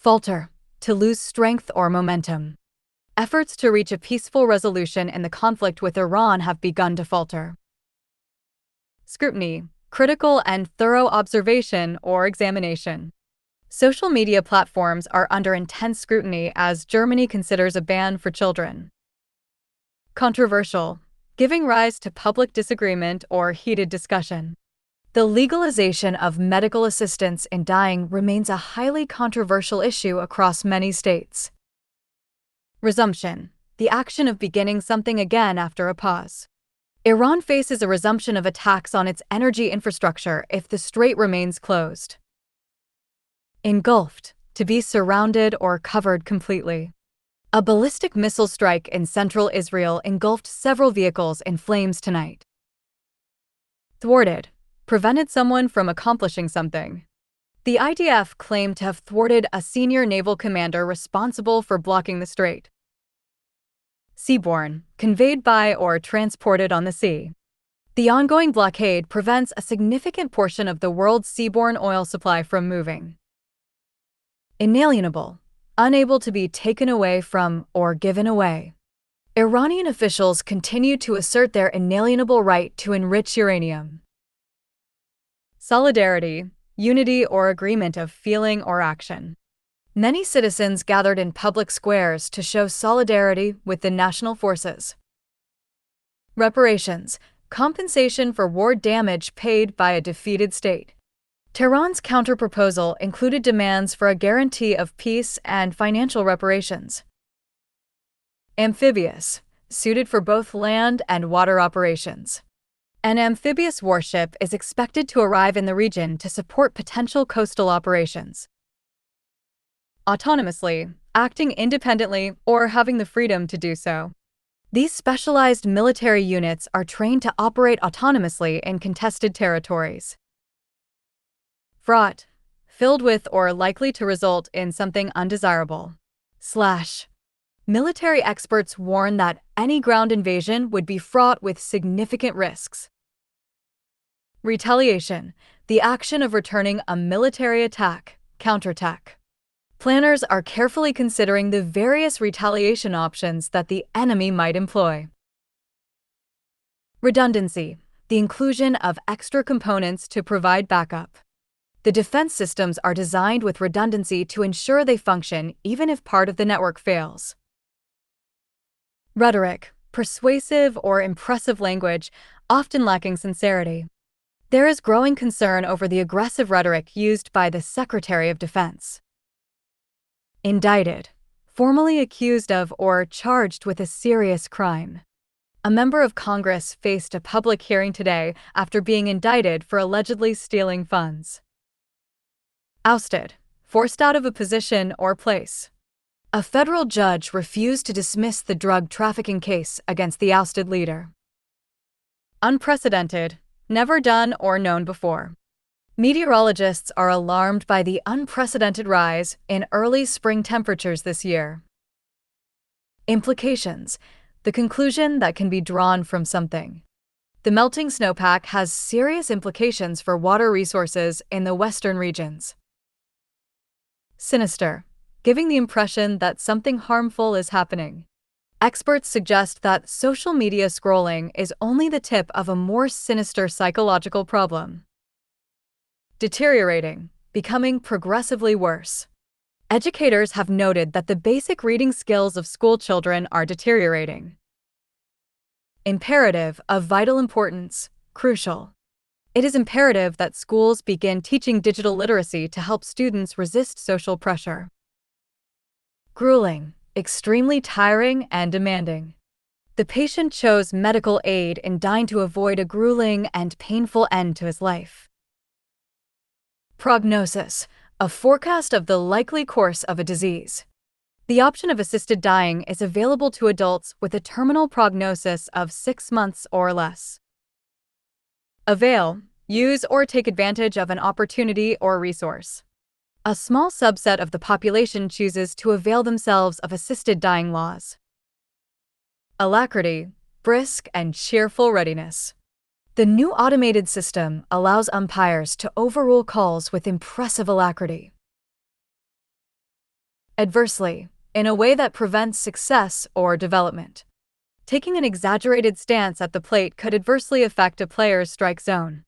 Falter, to lose strength or momentum. Efforts to reach a peaceful resolution in the conflict with Iran have begun to falter. Scrutiny, critical and thorough observation or examination. Social media platforms are under intense scrutiny as Germany considers a ban for children. Controversial, giving rise to public disagreement or heated discussion. The legalization of medical assistance in dying remains a highly controversial issue across many states. Resumption, the action of beginning something again after a pause. Iran faces a resumption of attacks on its energy infrastructure if the strait remains closed. Engulfed, to be surrounded or covered completely. A ballistic missile strike in central Israel engulfed several vehicles in flames tonight. Thwarted, prevented someone from accomplishing something. The IDF claimed to have thwarted a senior naval commander responsible for blocking the strait. Seaborne, conveyed by or transported on the sea. The ongoing blockade prevents a significant portion of the world's seaborne oil supply from moving. Inalienable, unable to be taken away from or given away. Iranian officials continue to assert their inalienable right to enrich uranium. Solidarity, unity or agreement of feeling or action. Many citizens gathered in public squares to show solidarity with the national forces. Reparations, compensation for war damage paid by a defeated state. Tehran's counterproposal included demands for a guarantee of peace and financial reparations. Amphibious, suited for both land and water operations. An amphibious warship is expected to arrive in the region to support potential coastal operations. Autonomously, acting independently or having the freedom to do so. These specialized military units are trained to operate autonomously in contested territories. Fraught, filled with or likely to result in something undesirable. Military experts warn that any ground invasion would be fraught with significant risks. Retaliation, the action of returning a military attack, counterattack. Planners are carefully considering the various retaliation options that the enemy might employ. Redundancy, the inclusion of extra components to provide backup. The defense systems are designed with redundancy to ensure they function even if part of the network fails. Rhetoric, persuasive or impressive language, often lacking sincerity. There is growing concern over the aggressive rhetoric used by the Secretary of Defense. Indicted, formally accused of or charged with a serious crime. A member of Congress faced a public hearing today after being indicted for allegedly stealing funds. Ousted, forced out of a position or place. A federal judge refused to dismiss the drug trafficking case against the ousted leader. Unprecedented, never done or known before. Meteorologists are alarmed by the unprecedented rise in early spring temperatures this year. Implications, the conclusion that can be drawn from something. The melting snowpack has serious implications for water resources in the western regions. Sinister, giving the impression that something harmful is happening. Experts suggest that social media scrolling is only the tip of a more sinister psychological problem. Deteriorating, becoming progressively worse. Educators have noted that the basic reading skills of school children are deteriorating. Imperative, of vital importance, crucial. It is imperative that schools begin teaching digital literacy to help students resist social pressure. Grueling, extremely tiring and demanding. The patient chose medical aid in dying to avoid a grueling and painful end to his life. Prognosis, a forecast of the likely course of a disease. The option of assisted dying is available to adults with a terminal prognosis of 6 months or less. Avail, use or take advantage of an opportunity or resource. A small subset of the population chooses to avail themselves of assisted dying laws. Alacrity, brisk and cheerful readiness. The new automated system allows umpires to overrule calls with impressive alacrity. adversely, in a way that prevents success or development. Taking an exaggerated stance at the plate could adversely affect a player's strike zone.